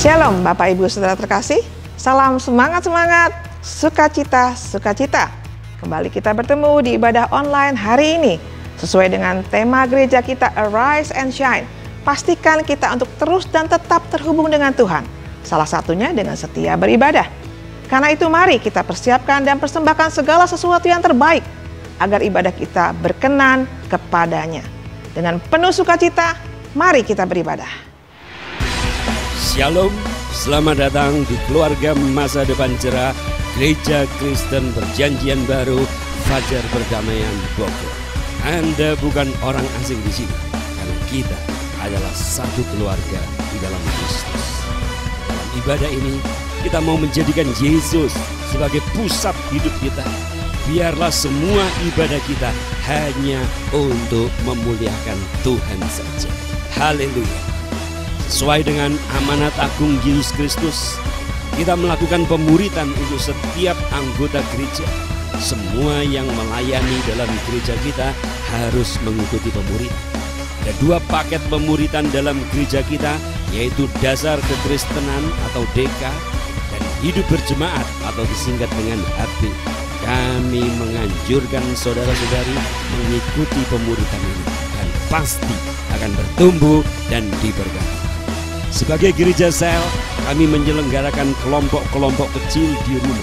Shalom Bapak Ibu Saudara terkasih, salam semangat-semangat, sukacita-sukacita. Kembali kita bertemu di ibadah online hari ini. Sesuai dengan tema gereja kita Arise and Shine, pastikan kita untuk terus dan tetap terhubung dengan Tuhan. Salah satunya dengan setia beribadah. Karena itu mari kita persiapkan dan persembahkan segala sesuatu yang terbaik agar ibadah kita berkenan kepadanya. Dengan penuh sukacita, mari kita beribadah. Shalom, selamat datang di keluarga masa depan cerah Gereja Kristen Perjanjian Baru Fajar Perdamaian Bogor. Anda bukan orang asing di sini, karena kita adalah satu keluarga di dalam Kristus. Dalam ibadah ini, kita mau menjadikan Yesus sebagai pusat hidup kita. Biarlah semua ibadah kita hanya untuk memuliakan Tuhan saja. Haleluya. Sesuai dengan amanat agung Yesus Kristus, kita melakukan pemuritan untuk setiap anggota gereja. Semua yang melayani dalam gereja kita harus mengikuti pemuritan. Ada 2 paket pemuritan dalam gereja kita, yaitu dasar kekristenan atau DK dan hidup berjemaat atau disingkat dengan HB. Kami menganjurkan saudara-saudari mengikuti pemuritan ini dan pasti akan bertumbuh dan diberkati. Sebagai gereja sel, kami menyelenggarakan kelompok-kelompok kecil di rumah.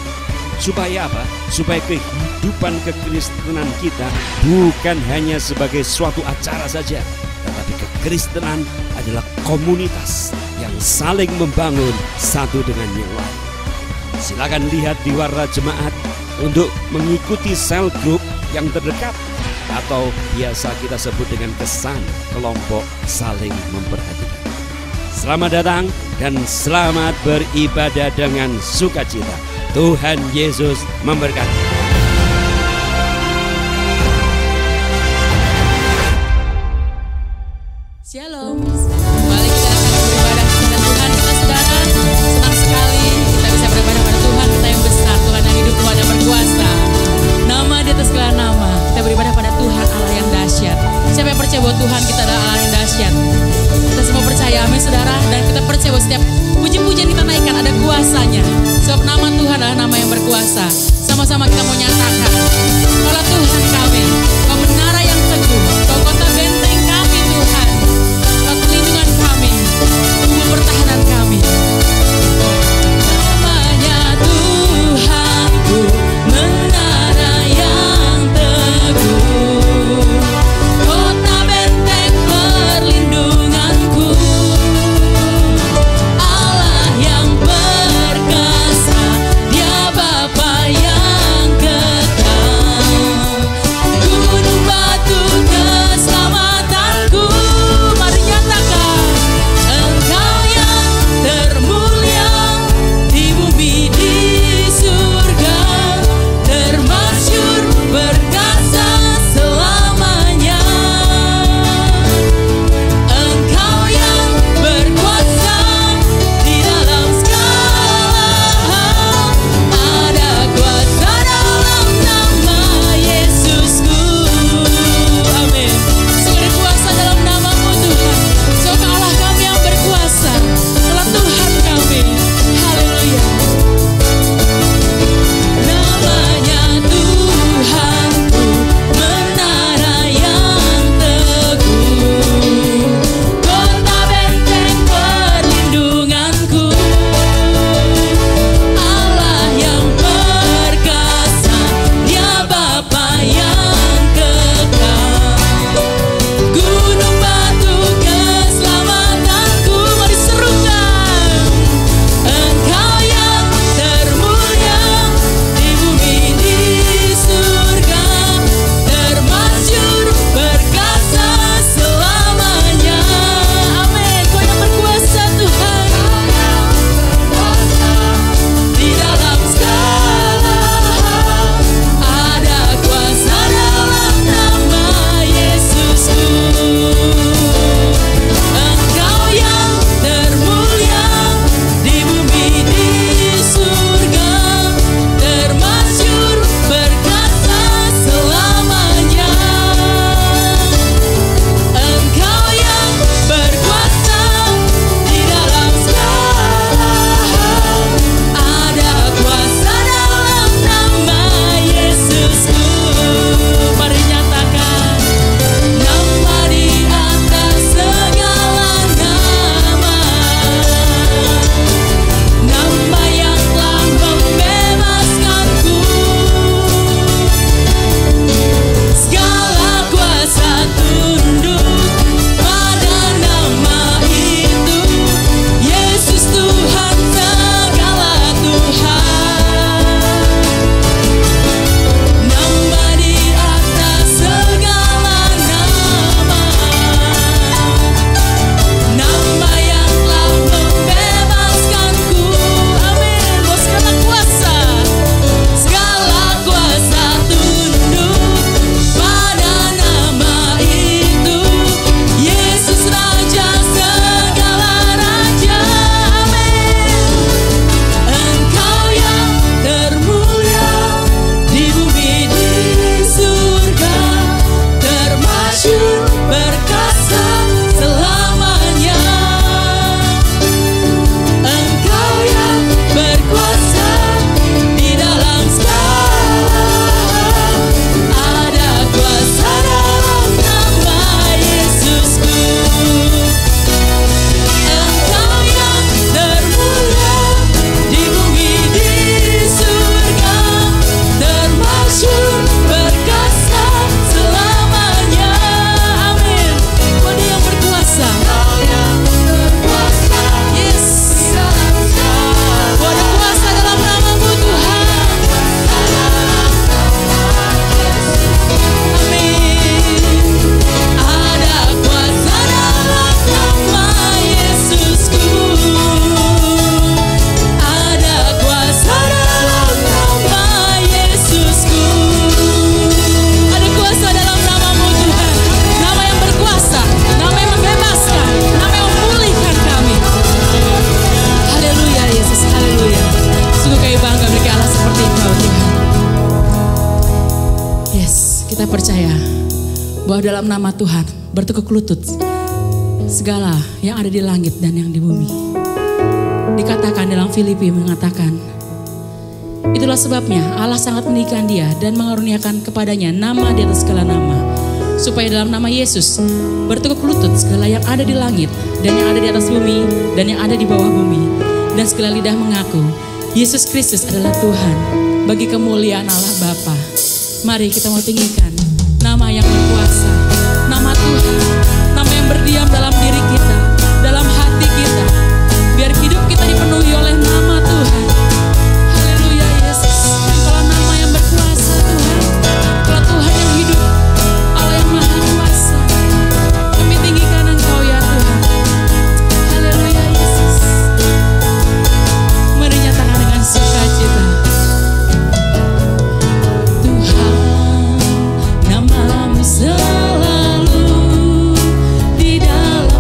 Supaya apa? Supaya kehidupan kekristenan kita bukan hanya sebagai suatu acara saja, tetapi kekristenan adalah komunitas yang saling membangun satu dengan yang lain. Silakan lihat di warna jemaat untuk mengikuti sel grup yang terdekat, atau biasa kita sebut dengan kesan kelompok saling memperhatikan. Selamat datang dan selamat beribadah dengan sukacita. Tuhan Yesus memberkati. Shalom. Kembali kita akan beribadah kepada Tuhan kita saudara. Senang sekali kita bisa beribadah pada Tuhan kita yang besar, Tuhan yang hidup, Tuhan yang berkuasa. Nama di atas segala nama. Kita beribadah pada Tuhan Allah yang dahsyat. Siapa yang percaya bahwa Tuhan kita adalah Allah yang dahsyat? Kita semua percaya, amin saudara. Dan kita percaya bahwa setiap puji-pujian kita naikkan ada kuasanya. Sebab nama Tuhan adalah nama yang berkuasa. Sama-sama kita mau nyatakan, Kaulah Tuhan kami, Kau menara yang teguh, Kau kota benteng kami Tuhan, Kau perlindungan kami, Tuhan pertahanan kami. Namanya Tuhanku, menara yang teguh, kota benteng perlindunganku, Allah yang perkasa, Dia Bapa yang kekal. Yes, kita percaya bahwa dalam nama Tuhan bertekuk lutut segala yang ada di langit dan yang di bumi. Dikatakan dalam Filipi mengatakan, itulah sebabnya Allah sangat meninggikan dia dan mengaruniakan kepadanya nama di atas segala nama, supaya dalam nama Yesus bertekuk lutut segala yang ada di langit dan yang ada di atas bumi dan yang ada di bawah bumi, dan segala lidah mengaku Yesus Kristus adalah Tuhan, bagi kemuliaan Allah Bapa. Mari kita mau tinggikan nama yang berkuasa, nama Tuhan, nama yang berdiam dalam diri kita, dalam hati kita, biar hidup kita dipenuhi oleh nama Tuhan. Haleluya Yesus, Engkaulah nama yang berkuasa Tuhan, Engkaulah Tuhan yang hidup, Allah yang maha kuasa. Kami tinggikan Engkau ya Tuhan. Haleluya Yesus. Mari nyatakan dengan sukacita. Tuhan, nama-Mu selalu di dalam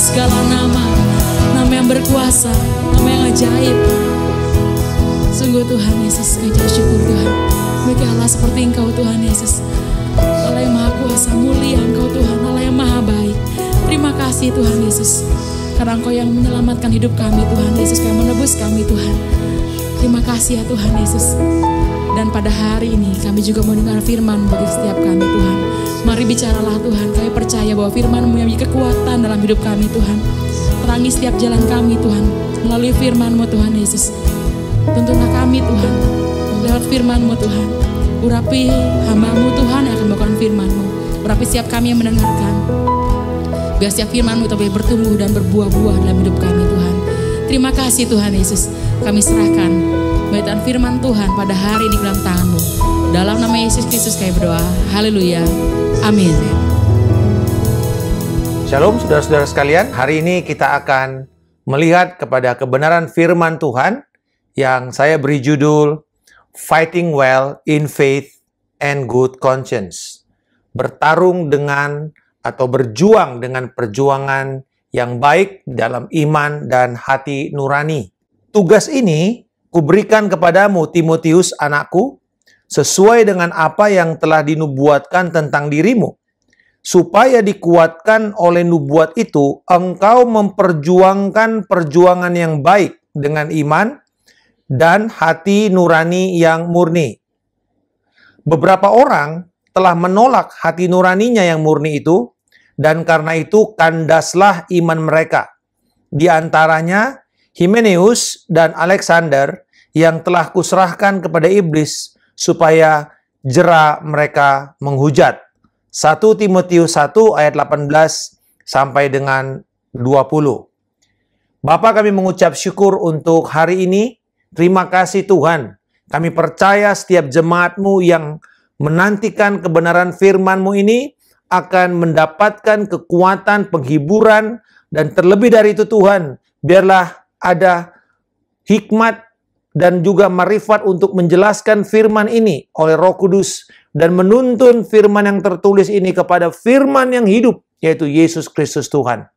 Segala nama yang berkuasa, nama yang ajaib. Sungguh Tuhan Yesus, kami jauh syukur Tuhan. Bagi Allah seperti Engkau Tuhan Yesus, Allah yang maha kuasa, mulia Engkau Tuhan, Allah yang maha baik. Terima kasih Tuhan Yesus, karena Engkau yang menyelamatkan hidup kami Tuhan Yesus, yang menebus kami Tuhan. Terima kasih ya Tuhan Yesus. Dan pada hari ini kami juga mau dengar firman bagi setiap kami Tuhan. Mari bicaralah Tuhan, kami percaya bahwa firman memiliki kekuatan dalam hidup kami Tuhan. Terangi setiap jalan kami Tuhan, melalui firman-Mu Tuhan Yesus. Tuntunlah kami Tuhan, lewat firman-Mu Tuhan. Urapi hamba-Mu Tuhan yang akan melakukan firman-Mu. Urapi setiap kami yang mendengarkan. Biar setiap firman-Mu itu boleh bertumbuh dan berbuah-buah dalam hidup kami Tuhan. Terima kasih Tuhan Yesus, kami serahkan bacaan firman Tuhan pada hari ini dalam tangan-Mu. Dalam nama Yesus Kristus kami berdoa. Haleluya. Amin. Shalom saudara-saudara sekalian. Hari ini kita akan melihat kepada kebenaran firman Tuhan yang saya beri judul Fighting Well in Faith and Good Conscience. Bertarung dengan atau berjuang dengan perjuangan yang baik dalam iman dan hati nurani. Tugas ini kuberikan kepadamu Timotius anakku, sesuai dengan apa yang telah dinubuatkan tentang dirimu, supaya dikuatkan oleh nubuat itu, engkau memperjuangkan perjuangan yang baik dengan iman dan hati nurani yang murni. Beberapa orang telah menolak hati nuraninya yang murni itu, dan karena itu kandaslah iman mereka. Di antaranya Himeneus dan Alexander yang telah kuserahkan kepada iblis, supaya jera mereka menghujat. 1 Timotius 1 ayat 18 sampai dengan 20. Bapa, kami mengucap syukur untuk hari ini. Terima kasih Tuhan. Kami percaya setiap jemaat-Mu yang menantikan kebenaran firman-Mu ini akan mendapatkan kekuatan, penghiburan, dan terlebih dari itu Tuhan, biarlah ada hikmat dan juga marifat untuk menjelaskan firman ini oleh Roh Kudus dan menuntun firman yang tertulis ini kepada firman yang hidup, yaitu Yesus Kristus Tuhan.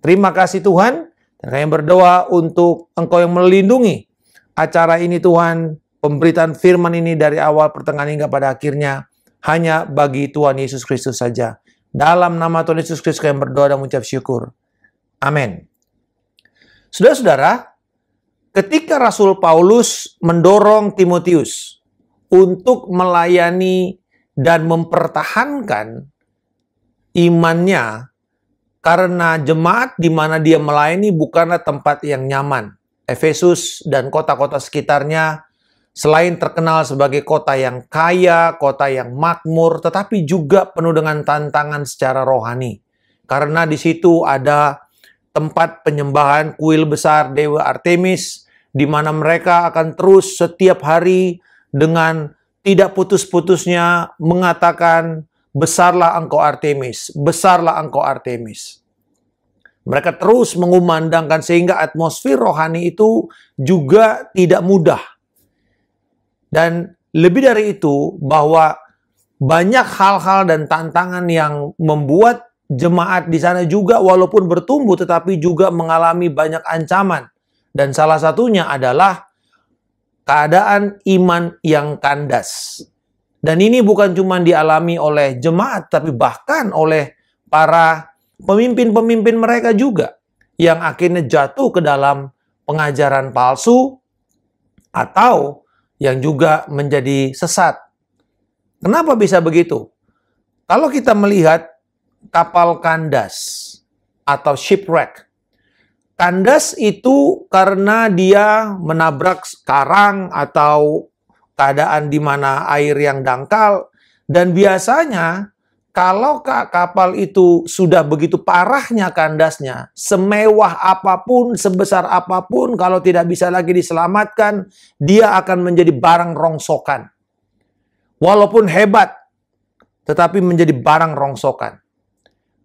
Terima kasih Tuhan, dan kami berdoa untuk Engkau yang melindungi acara ini Tuhan, pemberitaan firman ini dari awal pertengahan hingga pada akhirnya hanya bagi Tuhan Yesus Kristus saja. Dalam nama Tuhan Yesus Kristus kami berdoa dan mengucap syukur. Amin. Saudara-saudara, ketika Rasul Paulus mendorong Timotius untuk melayani dan mempertahankan imannya, karena jemaat di mana dia melayani bukanlah tempat yang nyaman. Efesus dan kota-kota sekitarnya selain terkenal sebagai kota yang kaya, kota yang makmur, tetapi juga penuh dengan tantangan secara rohani. Karena di situ ada tempat penyembahan kuil besar Dewa Artemis, di mana mereka akan terus setiap hari dengan tidak putus-putusnya mengatakan, besarlah engkau Artemis, besarlah engkau Artemis. Mereka terus mengumandangkan sehingga atmosfer rohani itu juga tidak mudah. Dan lebih dari itu, bahwa banyak hal-hal dan tantangan yang membuat jemaat di sana juga walaupun bertumbuh tetapi juga mengalami banyak ancaman. Dan salah satunya adalah keadaan iman yang kandas. Dan ini bukan cuma dialami oleh jemaat, tapi bahkan oleh para pemimpin-pemimpin mereka juga yang akhirnya jatuh ke dalam pengajaran palsu atau yang juga menjadi sesat. Kenapa bisa begitu? Kalau kita melihat kapal kandas atau shipwreck, kandas itu karena dia menabrak karang atau keadaan di mana air yang dangkal, dan biasanya kalau kapal itu sudah begitu parahnya kandasnya, semewah apapun, sebesar apapun, kalau tidak bisa lagi diselamatkan, dia akan menjadi barang rongsokan. Walaupun hebat, tetapi menjadi barang rongsokan.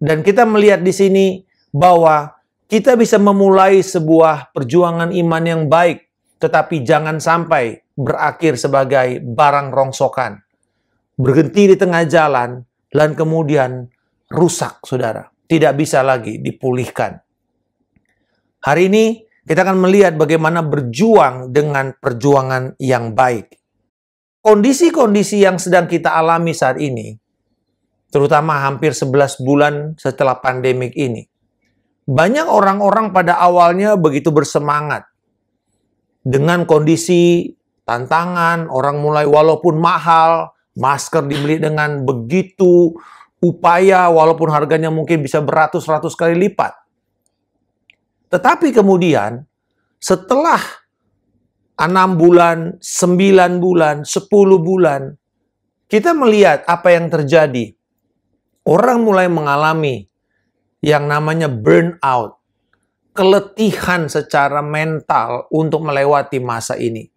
Dan kita melihat di sini bahwa kita bisa memulai sebuah perjuangan iman yang baik, tetapi jangan sampai berakhir sebagai barang rongsokan. Berhenti di tengah jalan, dan kemudian rusak, saudara. Tidak bisa lagi dipulihkan. Hari ini kita akan melihat bagaimana berjuang dengan perjuangan yang baik. Kondisi-kondisi yang sedang kita alami saat ini, terutama hampir 11 bulan setelah pandemik ini, banyak orang-orang pada awalnya begitu bersemangat. Dengan kondisi tantangan, orang mulai walaupun mahal, masker dibeli dengan begitu upaya, walaupun harganya mungkin bisa beratus-ratus kali lipat. Tetapi kemudian, setelah 6 bulan, 9 bulan, 10 bulan, kita melihat apa yang terjadi. Orang mulai mengalami yang namanya burnout, keletihan secara mental untuk melewati masa ini.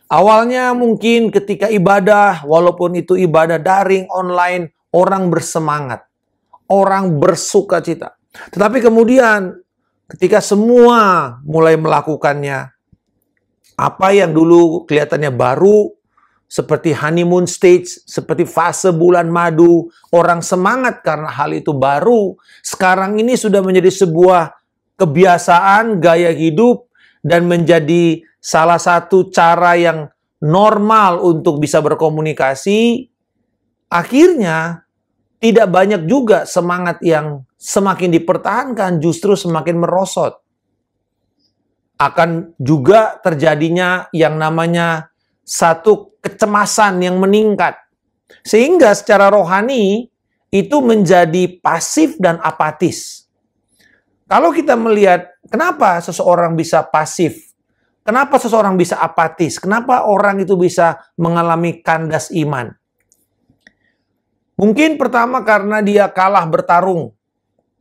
Awalnya mungkin ketika ibadah, walaupun itu ibadah daring, online, orang bersemangat. Orang bersuka cita. Tetapi kemudian ketika semua mulai melakukannya, apa yang dulu kelihatannya baru, seperti honeymoon stage, seperti fase bulan madu, orang semangat karena hal itu baru, sekarang ini sudah menjadi sebuah kebiasaan, gaya hidup, dan menjadi salah satu cara yang normal untuk bisa berkomunikasi. Akhirnya tidak banyak juga semangat yang semakin dipertahankan, justru semakin merosot. Akan juga terjadinya yang namanya satu kecemasan yang meningkat. Sehingga secara rohani itu menjadi pasif dan apatis. Kalau kita melihat kenapa seseorang bisa pasif, kenapa seseorang bisa apatis, kenapa orang itu bisa mengalami kandas iman. Mungkin pertama karena dia kalah bertarung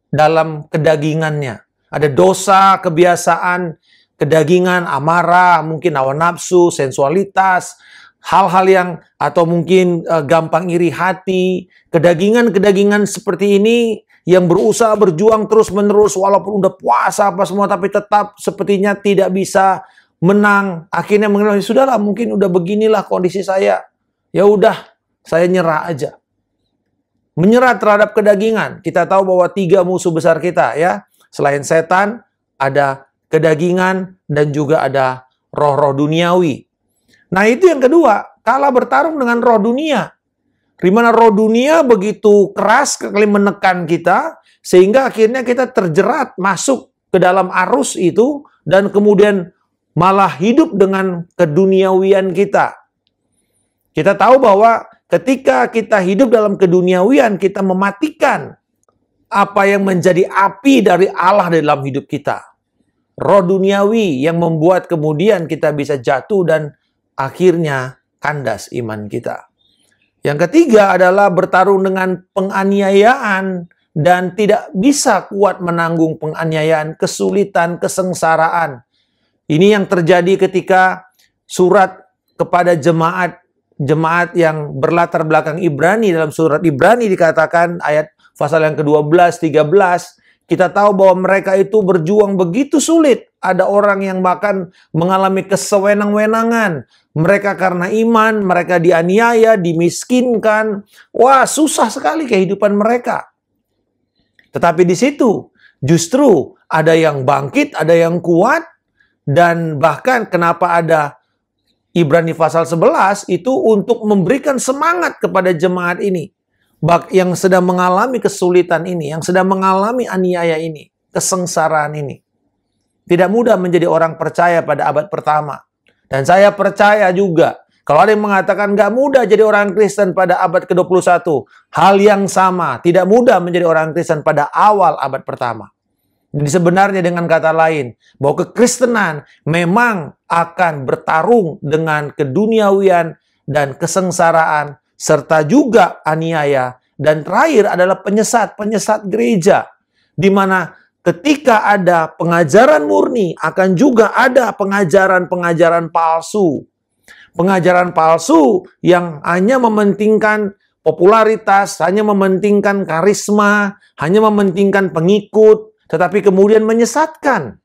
dalam kedagingannya. Ada dosa, kebiasaan, kedagingan, amarah, mungkin hawa nafsu, sensualitas, hal-hal yang atau mungkin gampang iri hati, kedagingan-kedagingan seperti ini yang berusaha berjuang terus-menerus walaupun udah puasa apa semua tapi tetap sepertinya tidak bisa menang. Akhirnya mengenal, sudahlah mungkin udah beginilah kondisi saya. Ya udah, saya nyerah aja. Menyerah terhadap kedagingan. Kita tahu bahwa 3 musuh besar kita ya. Selain setan, ada kedagingan dan juga ada roh-roh duniawi. Nah, itu yang kedua, kalah bertarung dengan roh dunia. Di mana roh dunia begitu keras sekali menekan kita, sehingga akhirnya kita terjerat masuk ke dalam arus itu, dan kemudian malah hidup dengan keduniawian kita. Kita tahu bahwa ketika kita hidup dalam keduniawian, kita mematikan apa yang menjadi api dari Allah dalam hidup kita. Roh duniawi yang membuat kemudian kita bisa jatuh dan akhirnya kandas iman kita. Yang ketiga adalah bertarung dengan penganiayaan dan tidak bisa kuat menanggung penganiayaan, kesulitan, kesengsaraan. Ini yang terjadi ketika surat kepada jemaat yang berlatar belakang Ibrani. Dalam surat Ibrani dikatakan ayat pasal yang ke-12, 13, kita tahu bahwa mereka itu berjuang begitu sulit. Ada orang yang bahkan mengalami kesewenang-wenangan. Mereka karena iman, mereka dianiaya, dimiskinkan. Wah, susah sekali kehidupan mereka. Tetapi di situ justru ada yang bangkit, ada yang kuat. Dan bahkan kenapa ada Ibrani pasal 11 itu untuk memberikan semangat kepada jemaat ini. yang sedang mengalami kesulitan ini, yang sedang mengalami aniaya ini, kesengsaraan ini. Tidak mudah menjadi orang percaya pada abad pertama. Dan saya percaya juga, kalau ada yang mengatakan nggak mudah jadi orang Kristen pada abad ke-21, hal yang sama, tidak mudah menjadi orang Kristen pada awal abad pertama. Jadi sebenarnya dengan kata lain, bahwa kekristenan memang akan bertarung dengan keduniawian dan kesengsaraan, serta juga aniaya, dan terakhir adalah penyesat gereja, di mana ketika ada pengajaran murni, akan juga ada pengajaran-pengajaran palsu. Pengajaran palsu yang hanya mementingkan popularitas, hanya mementingkan karisma, hanya mementingkan pengikut, tetapi kemudian menyesatkan.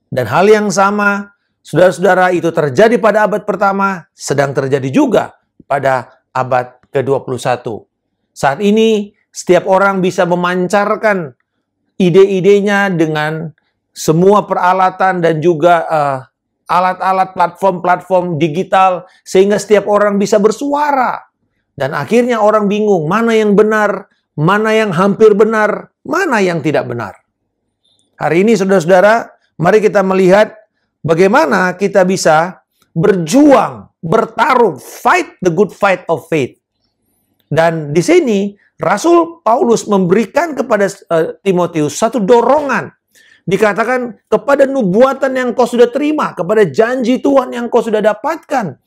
Dan hal yang sama, saudara-saudara, itu terjadi pada abad pertama, sedang terjadi juga pada abad ke-21. Saat ini, setiap orang bisa memancarkan ide-idenya dengan semua peralatan dan juga alat-alat platform-platform digital, sehingga setiap orang bisa bersuara. Dan akhirnya orang bingung, mana yang benar, mana yang hampir benar, mana yang tidak benar. Hari ini, saudara-saudara, mari kita melihat bagaimana kita bisa berjuang, bertarung, fight the good fight of faith. Dan di sini, Rasul Paulus memberikan kepada Timotius satu dorongan. Dikatakan kepada nubuatan yang kau sudah terima, kepada janji Tuhan yang kau sudah dapatkan.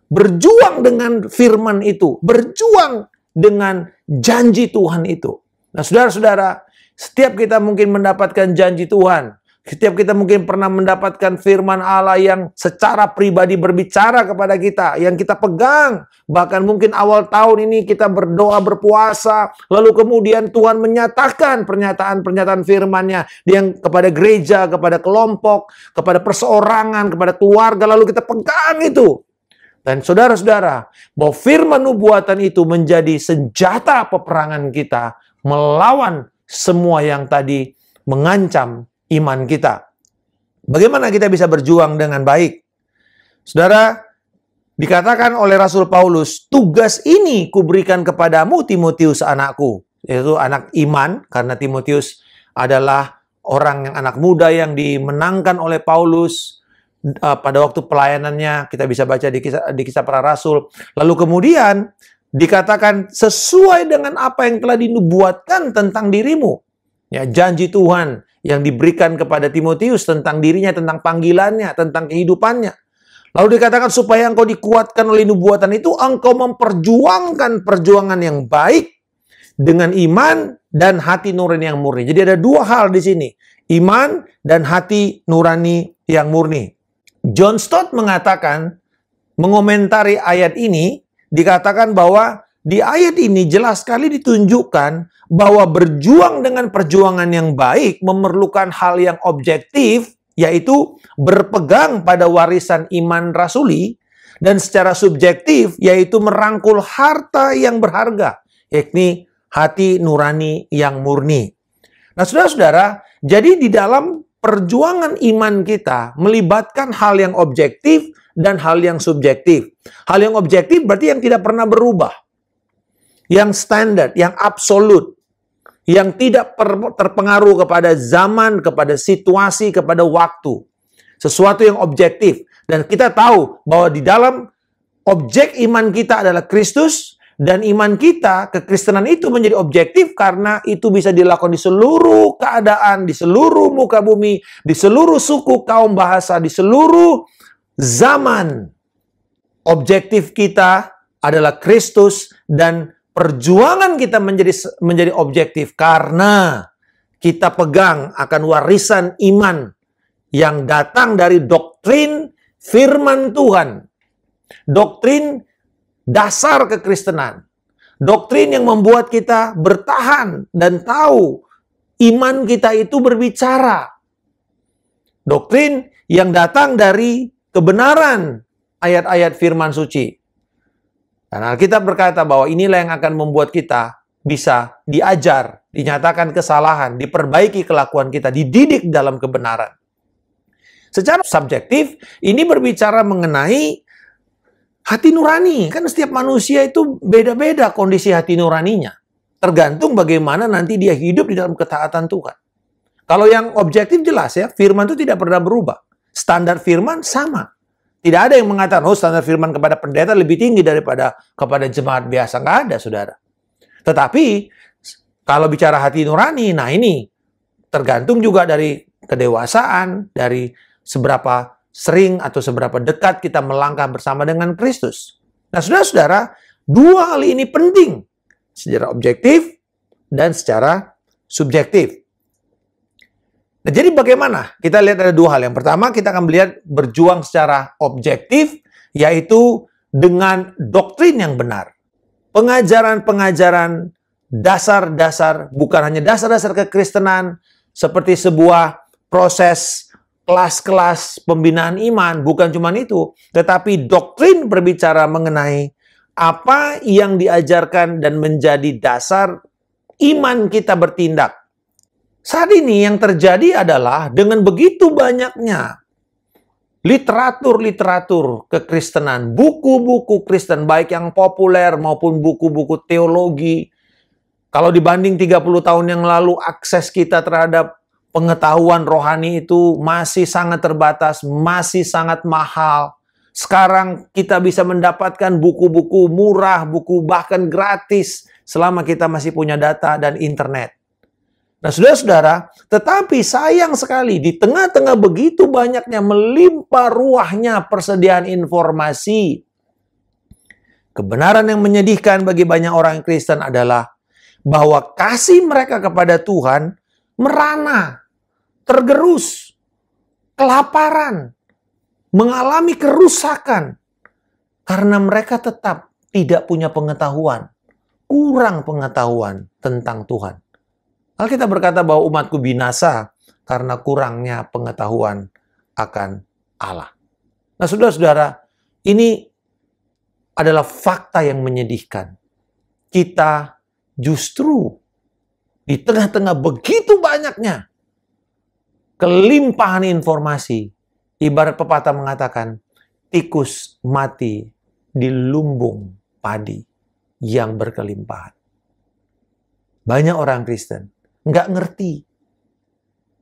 Berjuang dengan firman itu, berjuang dengan janji Tuhan itu. Nah, saudara-saudara, setiap kita mungkin mendapatkan janji Tuhan, setiap kita mungkin pernah mendapatkan firman Allah yang secara pribadi berbicara kepada kita, yang kita pegang. Bahkan mungkin awal tahun ini kita berdoa, berpuasa, lalu kemudian Tuhan menyatakan pernyataan-pernyataan firman-Nya yang kepada gereja, kepada kelompok, kepada perseorangan, kepada keluarga, lalu kita pegang itu. Dan saudara-saudara, bahwa firman nubuatan itu menjadi senjata peperangan kita melawan semua yang tadi mengancam iman kita. Bagaimana kita bisa berjuang dengan baik? Saudara, dikatakan oleh Rasul Paulus, tugas ini kuberikan kepadamu Timotius anakku. Yaitu anak iman, karena Timotius adalah orang yang anak muda yang dimenangkan oleh Paulus pada waktu pelayanannya. Kita bisa baca di kisah para rasul. Lalu kemudian dikatakan sesuai dengan apa yang telah dinubuatkan tentang dirimu. Ya, janji Tuhan yang diberikan kepada Timotius tentang dirinya, tentang panggilannya, tentang kehidupannya. Lalu dikatakan supaya engkau dikuatkan oleh nubuatan itu, engkau memperjuangkan perjuangan yang baik dengan iman dan hati nurani yang murni. Jadi ada dua hal di sini, iman dan hati nurani yang murni. John Stott mengatakan, mengomentari ayat ini, dikatakan bahwa di ayat ini jelas sekali ditunjukkan bahwa berjuang dengan perjuangan yang baik memerlukan hal yang objektif, yaitu berpegang pada warisan iman rasuli, dan secara subjektif, yaitu merangkul harta yang berharga, yakni hati nurani yang murni. Nah, saudara-saudara, jadi di dalam perjuangan iman kita melibatkan hal yang objektif dan hal yang subjektif. Hal yang objektif berarti yang tidak pernah berubah, yang standar, yang absolut, yang tidak terpengaruh kepada zaman, kepada situasi, kepada waktu. Sesuatu yang objektif. Dan kita tahu bahwa di dalam objek iman kita adalah Kristus, dan iman kita, kekristenan itu menjadi objektif karena itu bisa dilakukan di seluruh keadaan, di seluruh muka bumi, di seluruh suku, kaum, bahasa, di seluruh zaman. Objektif kita adalah Kristus, dan perjuangan kita menjadi objektif karena kita pegang akan warisan iman yang datang dari doktrin firman Tuhan. Doktrin dasar kekristenan. Doktrin yang membuat kita bertahan dan tahu iman kita itu berbicara. Doktrin yang datang dari kebenaran ayat-ayat firman suci. Dan Alkitab berkata bahwa inilah yang akan membuat kita bisa diajar, dinyatakan kesalahan, diperbaiki kelakuan kita, dididik dalam kebenaran. Secara subjektif, ini berbicara mengenai Hati nurani, kan setiap manusia itu beda-beda kondisi hati nuraninya. Tergantung bagaimana nanti dia hidup di dalam ketaatan Tuhan. Kalau yang objektif jelas ya, firman itu tidak pernah berubah. Standar firman sama. Tidak ada yang mengatakan, oh standar firman kepada pendeta lebih tinggi daripada kepada jemaat biasa. Nggak ada, saudara. Tetapi, kalau bicara hati nurani, nah ini tergantung juga dari kedewasaan, dari seberapa sering atau seberapa dekat kita melangkah bersama dengan Kristus. Nah, saudara-saudara, dua hal ini penting. Secara objektif dan secara subjektif. Nah, jadi bagaimana? Kita lihat ada dua hal. Yang pertama, kita akan melihat berjuang secara objektif, yaitu dengan doktrin yang benar. Pengajaran-pengajaran dasar-dasar, bukan hanya dasar-dasar kekristenan, seperti sebuah proses kelas-kelas pembinaan iman, bukan cuma itu, tetapi doktrin berbicara mengenai apa yang diajarkan dan menjadi dasar iman kita bertindak. Saat ini yang terjadi adalah dengan begitu banyaknya literatur-literatur kekristenan, buku-buku Kristen, baik yang populer maupun buku-buku teologi. Kalau dibanding 30 tahun yang lalu, akses kita terhadap pengetahuan rohani itu masih sangat terbatas, masih sangat mahal. Sekarang kita bisa mendapatkan buku-buku murah, buku bahkan gratis, selama kita masih punya data dan internet. Nah, saudara-saudara, tetapi sayang sekali, di tengah-tengah begitu banyaknya melimpah ruahnya persediaan informasi, kebenaran yang menyedihkan bagi banyak orang Kristen adalah bahwa kasih mereka kepada Tuhan merana, tergerus, kelaparan, mengalami kerusakan, karena mereka tetap tidak punya pengetahuan, kurang pengetahuan tentang Tuhan. Alkitab berkata bahwa umatku binasa karena kurangnya pengetahuan akan Allah. Nah, saudara-saudara, ini adalah fakta yang menyedihkan. Kita justru di tengah-tengah begitu banyaknya kelimpahan informasi, ibarat pepatah mengatakan, tikus mati di lumbung padi yang berkelimpahan. Banyak orang Kristen nggak ngerti.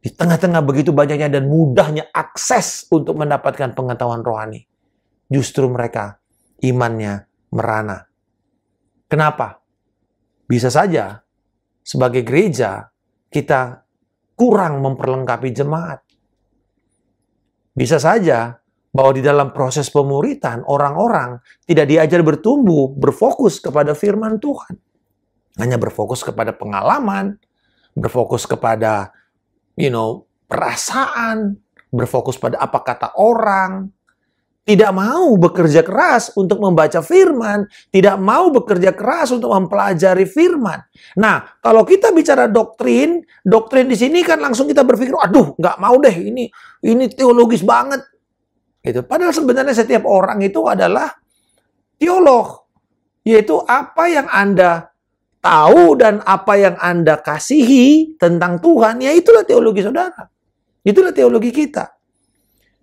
Di tengah-tengah begitu banyaknya dan mudahnya akses untuk mendapatkan pengetahuan rohani, justru mereka imannya merana. Kenapa? Bisa saja sebagai gereja kita kurang memperlengkapi jemaat. Bisa saja bahwa di dalam proses pemuritan orang-orang tidak diajar bertumbuh, berfokus kepada firman Tuhan. Hanya berfokus kepada pengalaman, berfokus kepada perasaan, berfokus pada apa kata orang. Tidak mau bekerja keras untuk membaca firman, tidak mau bekerja keras untuk mempelajari firman. Nah, kalau kita bicara doktrin di sini kan langsung kita berpikir, aduh, nggak mau deh, ini teologis banget. Gitu. Padahal sebenarnya setiap orang itu adalah teolog, yaitu apa yang Anda tahu dan apa yang Anda kasihi tentang Tuhan, ya itulah teologi saudara. Itulah teologi kita.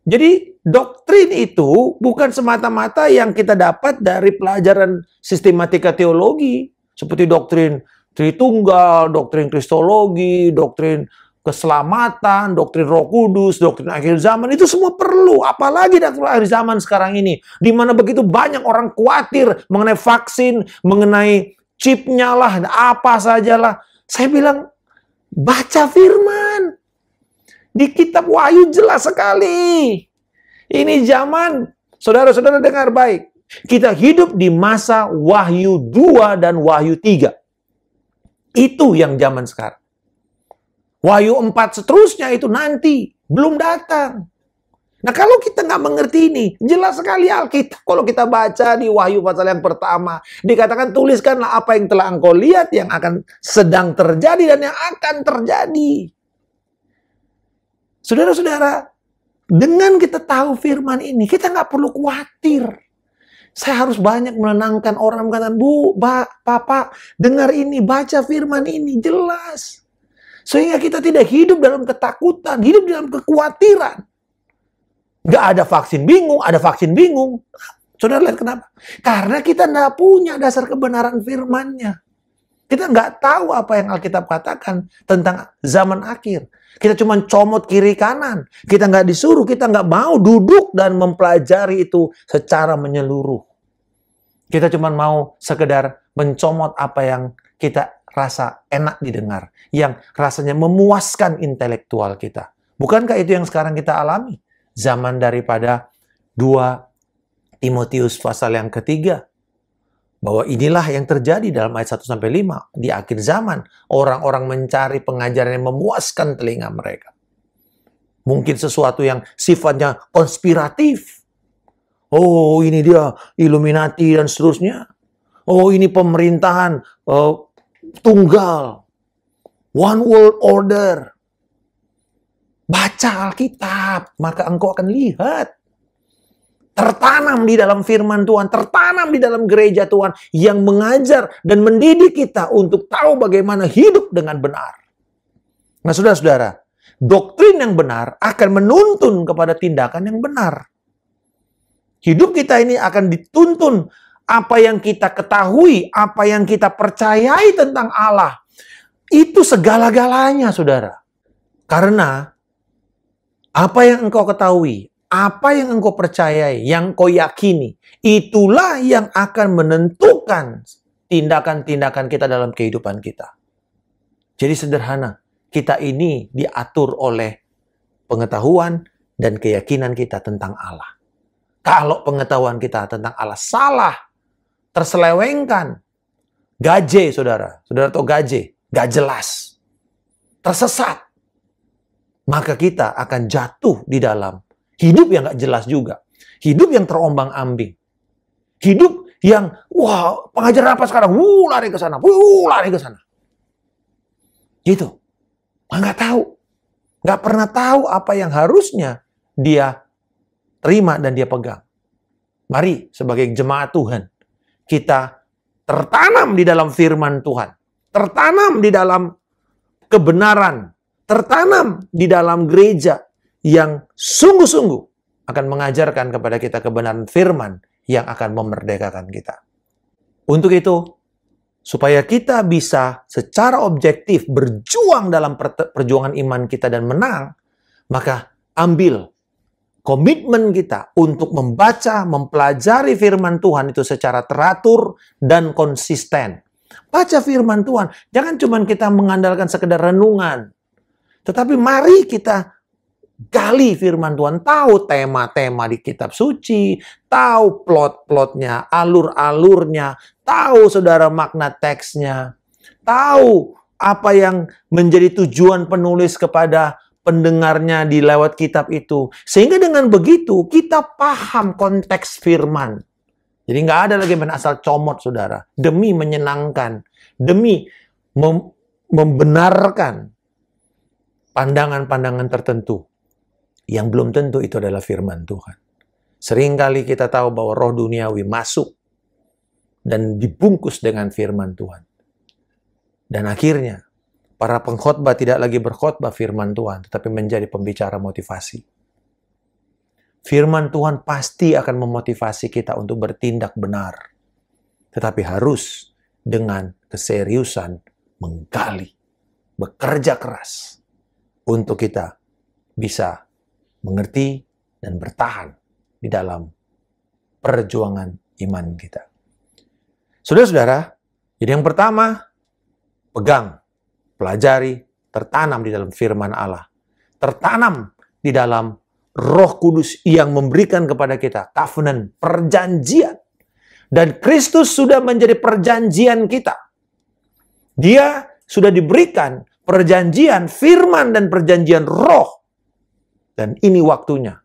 Jadi doktrin itu bukan semata-mata yang kita dapat dari pelajaran sistematika teologi. Seperti doktrin Tritunggal, doktrin Kristologi, doktrin keselamatan, doktrin Roh Kudus, doktrin akhir zaman. Itu semua perlu. Apalagi doktrin akhir zaman sekarang ini. Di mana begitu banyak orang khawatir mengenai vaksin, mengenai chipnya lah, apa sajalah. Saya bilang, baca firman. Di kitab Wahyu jelas sekali. Ini zaman, saudara-saudara dengar baik. Kita hidup di masa Wahyu 2 dan Wahyu 3. Itu yang zaman sekarang. Wahyu 4 seterusnya itu nanti. Belum datang. Nah, kalau kita nggak mengerti ini, jelas sekali Alkitab. Kalau kita baca di Wahyu pasal yang pertama, dikatakan tuliskanlah apa yang telah engkau lihat, yang akan sedang terjadi dan yang akan terjadi. Saudara-saudara, dengan kita tahu firman ini, kita nggak perlu khawatir. Saya harus banyak menenangkan orang, mengatakan, Bu, Papa, dengar ini, baca firman ini, jelas. Sehingga kita tidak hidup dalam ketakutan, hidup dalam kekhawatiran. Nggak ada vaksin bingung, ada vaksin bingung. Saudara lihat kenapa? Karena kita nggak punya dasar kebenaran firman-Nya. Kita nggak tahu apa yang Alkitab katakan tentang zaman akhir. Kita cuma comot kiri kanan. Kita nggak disuruh, kita nggak mau duduk dan mempelajari itu secara menyeluruh. Kita cuma mau sekedar mencomot apa yang kita rasa enak didengar. Yang rasanya memuaskan intelektual kita. Bukankah itu yang sekarang kita alami? Zaman daripada 2 Timotius pasal yang ketiga. Bahwa inilah yang terjadi dalam ayat 1-5. Di akhir zaman, orang-orang mencari pengajaran yang memuaskan telinga mereka. Mungkin sesuatu yang sifatnya konspiratif. Oh, ini dia Illuminati dan seterusnya. Oh, ini pemerintahan tunggal. One world order. Baca Alkitab, maka engkau akan lihat. Tertanam di dalam firman Tuhan, tertanam di dalam gereja Tuhan yang mengajar dan mendidik kita untuk tahu bagaimana hidup dengan benar. Nah, saudara-saudara, doktrin yang benar akan menuntun kepada tindakan yang benar. Hidup kita ini akan dituntun apa yang kita ketahui, apa yang kita percayai tentang Allah. Itu segala-galanya, saudara. Karena apa yang engkau ketahui, apa yang engkau percayai, yang kau yakini, itulah yang akan menentukan tindakan-tindakan kita dalam kehidupan kita. Jadi sederhana, kita ini diatur oleh pengetahuan dan keyakinan kita tentang Allah. Kalau pengetahuan kita tentang Allah salah, terselewengkan, gaje saudara tahu gaje, gak jelas, tersesat, maka kita akan jatuh di dalam hidup yang gak jelas juga. Hidup yang terombang-ambing. Hidup yang, wah, pengajaran apa sekarang? Lari ke sana. Lari ke sana. Gitu. Nggak tahu. Nggak pernah tahu apa yang harusnya dia terima dan dia pegang. Mari sebagai jemaat Tuhan, kita tertanam di dalam firman Tuhan. Tertanam di dalam kebenaran. Tertanam di dalam gereja yang sungguh-sungguh akan mengajarkan kepada kita kebenaran firman yang akan memerdekakan kita. Untuk itu, supaya kita bisa secara objektif berjuang dalam perjuangan iman kita dan menang, maka ambil komitmen kita untuk membaca, mempelajari firman Tuhan itu secara teratur dan konsisten. Baca firman Tuhan, jangan cuma kita mengandalkan sekedar renungan, tetapi mari kita gali firman Tuhan, tahu tema-tema di kitab suci, tahu plot-plotnya, alur-alurnya, tahu saudara makna teksnya, tahu apa yang menjadi tujuan penulis kepada pendengarnya di lewat kitab itu. Sehingga dengan begitu kita paham konteks firman. Jadi nggak ada lagi main asal comot saudara. Demi menyenangkan, demi membenarkan pandangan-pandangan tertentu. Yang belum tentu itu adalah firman Tuhan. Seringkali kita tahu bahwa roh duniawi masuk dan dibungkus dengan firman Tuhan. Dan akhirnya, para pengkhotbah tidak lagi berkhotbah firman Tuhan, tetapi menjadi pembicara motivasi. Firman Tuhan pasti akan memotivasi kita untuk bertindak benar. Tetapi harus dengan keseriusan menggali, bekerja keras untuk kita bisa mengerti dan bertahan di dalam perjuangan iman kita. Saudara-saudara, jadi yang pertama, pegang, pelajari, tertanam di dalam firman Allah. Tertanam di dalam Roh Kudus yang memberikan kepada kita covenant, perjanjian. Dan Kristus sudah menjadi perjanjian kita. Dia sudah diberikan perjanjian firman dan perjanjian roh. Dan ini waktunya.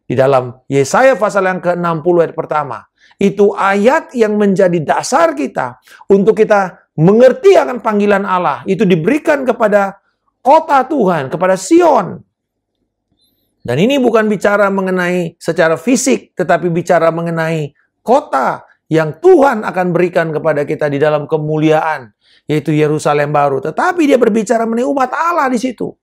Di dalam Yesaya pasal yang ke-60 ayat pertama. Itu ayat yang menjadi dasar kita untuk kita mengerti akan panggilan Allah. Itu diberikan kepada kota Tuhan, kepada Sion. Dan ini bukan bicara mengenai secara fisik, tetapi bicara mengenai kota yang Tuhan akan berikan kepada kita di dalam kemuliaan, yaitu Yerusalem baru. Tetapi dia berbicara mengenai umat Allah di situ.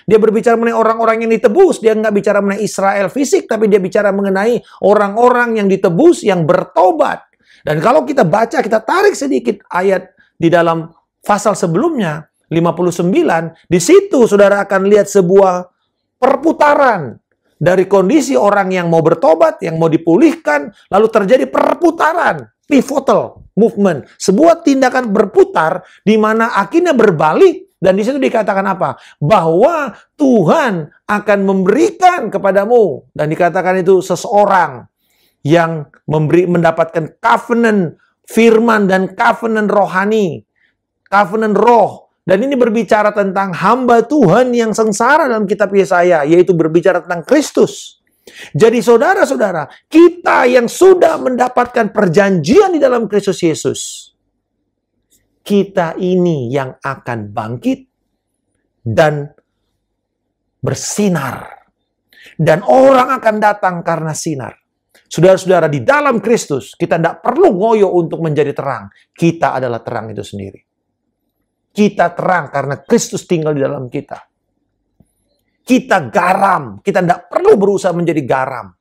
Dia berbicara mengenai orang-orang yang ditebus. Dia nggak bicara mengenai Israel fisik, tapi dia bicara mengenai orang-orang yang ditebus, yang bertobat. Dan kalau kita baca, kita tarik sedikit ayat di dalam pasal sebelumnya, 59, di situ saudara akan lihat sebuah perputaran dari kondisi orang yang mau bertobat, yang mau dipulihkan, lalu terjadi perputaran, pivotal movement, sebuah tindakan berputar di mana akhirnya berbalik, dan di situ dikatakan apa? Bahwa Tuhan akan memberikan kepadamu, dan dikatakan itu seseorang yang mendapatkan covenant firman dan covenant rohani, covenant roh. Dan ini berbicara tentang hamba Tuhan yang sengsara dalam kitab Yesaya, yaitu berbicara tentang Kristus. Jadi saudara-saudara, kita yang sudah mendapatkan perjanjian di dalam Kristus Yesus, kita ini yang akan bangkit dan bersinar. Dan orang akan datang karena sinar. Saudara-saudara, di dalam Kristus, kita tidak perlu ngoyo untuk menjadi terang. Kita adalah terang itu sendiri. Kita terang karena Kristus tinggal di dalam kita. Kita garam. Kita tidak perlu berusaha menjadi garam.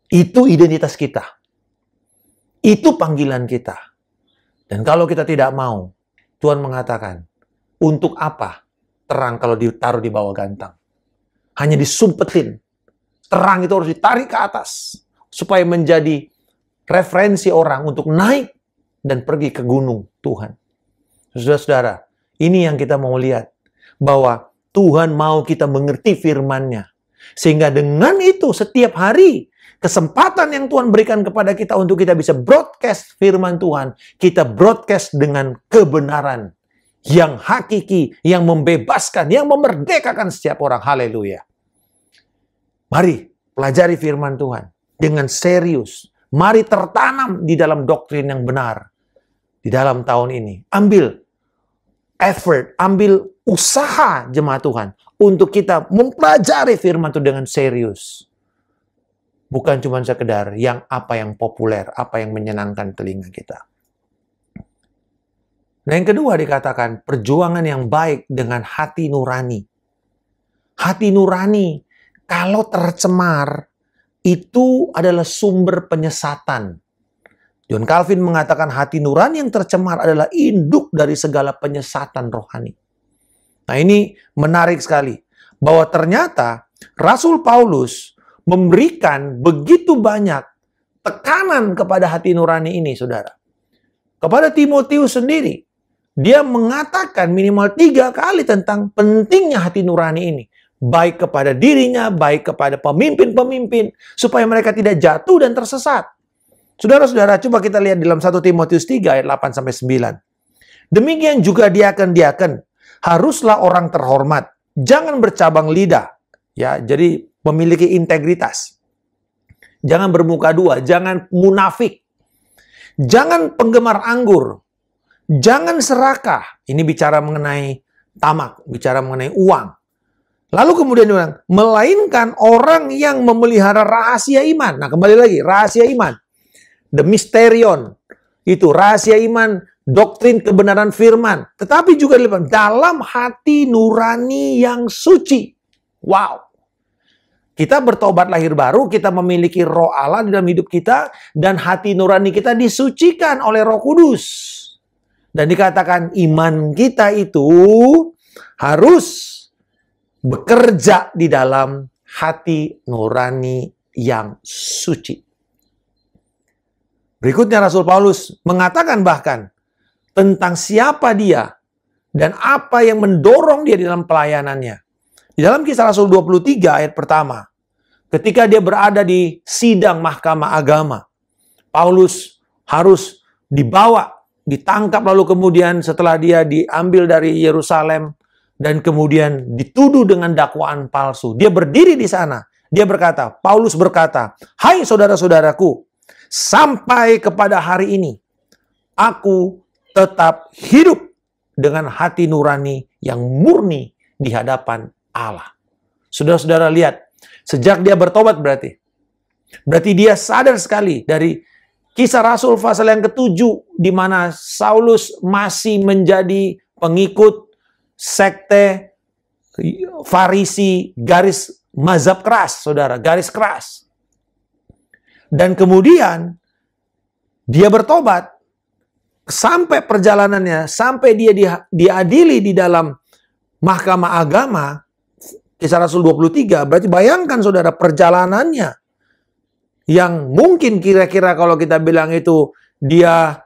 Itu identitas kita. Itu panggilan kita. Dan kalau kita tidak mau, Tuhan mengatakan, untuk apa terang kalau ditaruh di bawah gantang? Hanya disumpetin. Terang itu harus ditarik ke atas. Supaya menjadi referensi orang untuk naik dan pergi ke gunung Tuhan. Saudara-saudara, ini yang kita mau lihat. Bahwa Tuhan mau kita mengerti firman-Nya. Sehingga dengan itu setiap hari, kesempatan yang Tuhan berikan kepada kita untuk kita bisa broadcast firman Tuhan. Kita broadcast dengan kebenaran. Yang hakiki, yang membebaskan, yang memerdekakan setiap orang. Haleluya. Mari pelajari firman Tuhan dengan serius. Mari tertanam di dalam doktrin yang benar. Di dalam tahun ini. Ambil effort, ambil usaha jemaat Tuhan. Untuk kita mempelajari firman Tuhan dengan serius. Bukan cuma sekedar apa yang populer, apa yang menyenangkan telinga kita. Nah yang kedua dikatakan perjuangan yang baik dengan hati nurani. Hati nurani kalau tercemar itu adalah sumber penyesatan. John Calvin mengatakan hati nurani yang tercemar adalah induk dari segala penyesatan rohani. Nah ini menarik sekali. Bahwa ternyata Rasul Paulus memberikan begitu banyak tekanan kepada hati nurani ini, saudara. Kepada Timotius sendiri, dia mengatakan minimal 3 kali tentang pentingnya hati nurani ini. Baik kepada dirinya, baik kepada pemimpin-pemimpin, supaya mereka tidak jatuh dan tersesat. Saudara-saudara, coba kita lihat dalam 1 Timotius 3 ayat 8-9. Demikian juga diaken-diaken, haruslah orang terhormat, jangan bercabang lidah. Ya, jadi memiliki integritas. Jangan bermuka dua, jangan munafik. Jangan penggemar anggur. Jangan serakah. Ini bicara mengenai tamak, bicara mengenai uang. Lalu kemudian dia bilang, melainkan orang yang memelihara rahasia iman. Nah, kembali lagi, rahasia iman. The mysterion. Itu rahasia iman, doktrin kebenaran firman. Tetapi juga dalam hati nurani yang suci. Wow. Kita bertobat lahir baru, kita memiliki roh Allah di dalam hidup kita, dan hati nurani kita disucikan oleh Roh Kudus. Dan dikatakan iman kita itu harus bekerja di dalam hati nurani yang suci. Berikutnya Rasul Paulus mengatakan bahkan tentang siapa dia dan apa yang mendorong dia di dalam pelayanannya. Di dalam Kisah Rasul 23 ayat pertama, ketika dia berada di sidang mahkamah agama, Paulus harus dibawa, ditangkap, lalu kemudian setelah dia diambil dari Yerusalem dan kemudian dituduh dengan dakwaan palsu. Dia berdiri di sana. Dia berkata, Paulus berkata, "Hai saudara-saudaraku, sampai kepada hari ini, aku tetap hidup dengan hati nurani yang murni di hadapan Allah." Saudara-saudara lihat, sejak dia bertobat berarti dia sadar sekali dari Kisah Rasul pasal yang ke-7, di mana Saulus masih menjadi pengikut sekte Farisi, garis mazhab keras, saudara, garis keras. Dan kemudian dia bertobat sampai perjalanannya, sampai dia diadili di dalam mahkamah agama, Kisah Rasul 23, berarti bayangkan saudara perjalanannya yang mungkin kira-kira kalau kita bilang itu dia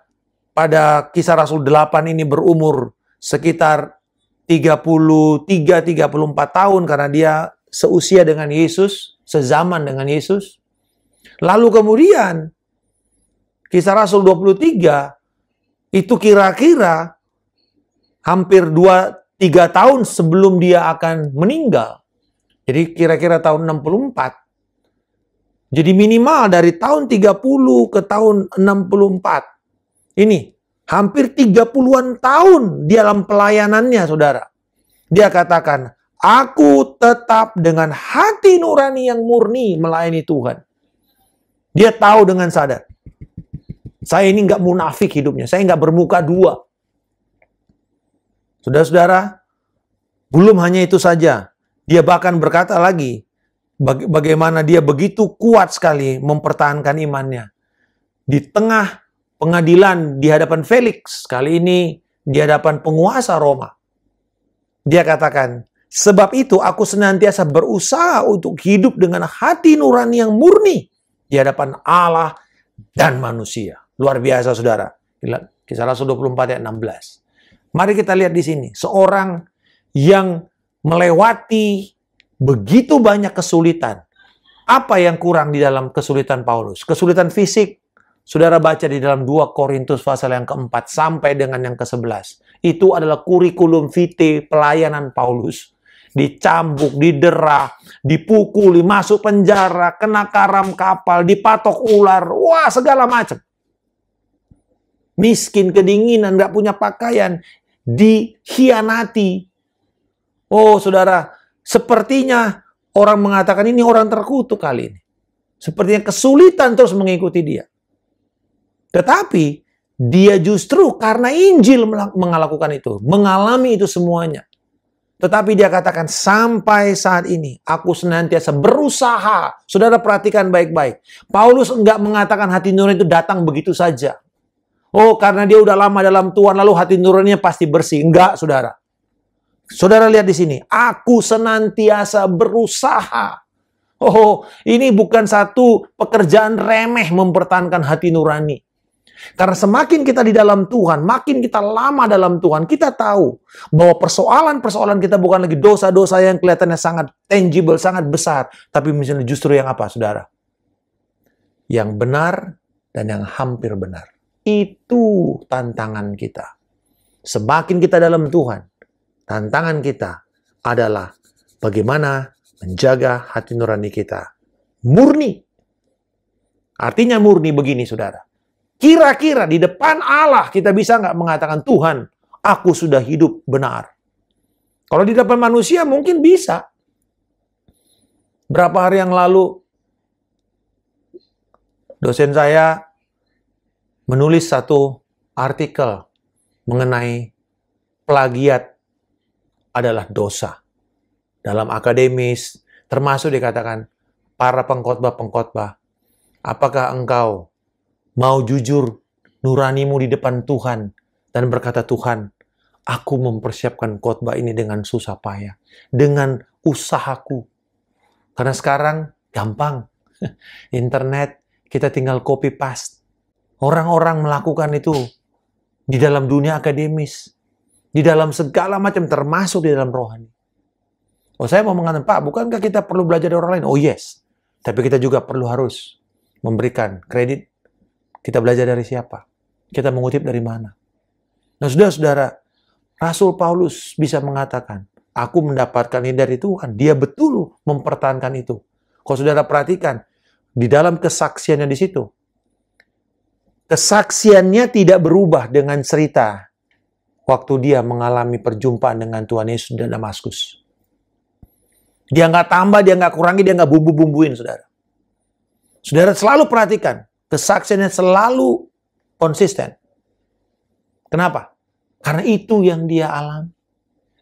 pada Kisah Rasul 8 ini berumur sekitar 33-34 tahun karena dia seusia dengan Yesus, sezaman dengan Yesus. Lalu kemudian Kisah Rasul 23 itu kira-kira hampir 2-3 tahun sebelum dia akan meninggal. Jadi kira-kira tahun 64. Jadi minimal dari tahun 30 ke tahun 64. Ini hampir 30-an tahun di dalam pelayanannya, saudara. Dia katakan, aku tetap dengan hati nurani yang murni melayani Tuhan. Dia tahu dengan sadar. Saya ini nggak munafik hidupnya. Saya nggak bermuka dua. Saudara-saudara, belum hanya itu saja. Dia bahkan berkata lagi, bagaimana dia begitu kuat sekali mempertahankan imannya. Di tengah pengadilan di hadapan Felix, kali ini di hadapan penguasa Roma. Dia katakan, sebab itu aku senantiasa berusaha untuk hidup dengan hati nurani yang murni di hadapan Allah dan manusia. Luar biasa, saudara. Kisah Rasul 24 ayat 16. Mari kita lihat di sini. Seorang yang melewati begitu banyak kesulitan. Apa yang kurang di dalam kesulitan Paulus? Kesulitan fisik. Saudara baca di dalam 2 Korintus pasal yang keempat sampai dengan yang ke-11. Itu adalah kurikulum vitae pelayanan Paulus. Dicambuk, didera, dipukuli, masuk penjara, kena karam kapal, dipatok ular, wah segala macam. Miskin, kedinginan, nggak punya pakaian, dikhianati. Oh saudara, sepertinya orang mengatakan ini orang terkutuk kali ini. Sepertinya kesulitan terus mengikuti dia. Tetapi dia justru karena Injil melakukan itu, mengalami itu semuanya. Tetapi dia katakan, sampai saat ini, aku senantiasa berusaha. Saudara perhatikan baik-baik. Paulus enggak mengatakan hati nurani itu datang begitu saja. Oh, karena dia udah lama dalam Tuhan, lalu hati nuraninya pasti bersih. Enggak, saudara. Saudara lihat di sini. Aku senantiasa berusaha. Oh, ini bukan satu pekerjaan remeh mempertahankan hati nurani. Karena semakin kita di dalam Tuhan, makin kita lama dalam Tuhan, kita tahu bahwa persoalan-persoalan kita bukan lagi dosa-dosa yang kelihatannya sangat tangible, sangat besar. Tapi misalnya justru yang apa, saudara? Yang benar dan yang hampir benar. Itu tantangan kita. Semakin kita dalam Tuhan, tantangan kita adalah bagaimana menjaga hati nurani kita murni. Artinya murni begini, saudara. Kira-kira di depan Allah kita bisa nggak mengatakan, Tuhan, aku sudah hidup benar. Kalau di depan manusia mungkin bisa. Berapa hari yang lalu, dosen saya menulis satu artikel mengenai plagiat adalah dosa. Dalam akademis, termasuk dikatakan, para pengkhotbah-pengkhotbah, apakah engkau mau jujur nuranimu di depan Tuhan dan berkata, Tuhan, aku mempersiapkan khotbah ini dengan susah payah, dengan usahaku. Karena sekarang gampang. Internet, kita tinggal copy paste. Orang-orang melakukan itu di dalam dunia akademis, di dalam segala macam, termasuk di dalam rohani. Oh, saya mau mengatakan, Pak, bukankah kita perlu belajar dari orang lain? Oh yes, tapi kita juga perlu harus memberikan kredit. Kita belajar dari siapa? Kita mengutip dari mana? Nah, saudara-saudara, Rasul Paulus bisa mengatakan, aku mendapatkan ini dari Tuhan. Dia betul mempertahankan itu. Kalau saudara perhatikan, di dalam kesaksiannya di situ, kesaksiannya tidak berubah dengan cerita waktu dia mengalami perjumpaan dengan Tuhan Yesus di Damaskus. Dia nggak tambah, dia nggak kurangi, dia nggak bumbu-bumbuin, saudara. Saudara selalu perhatikan, kesaksiannya selalu konsisten. Kenapa? Karena itu yang dia alami.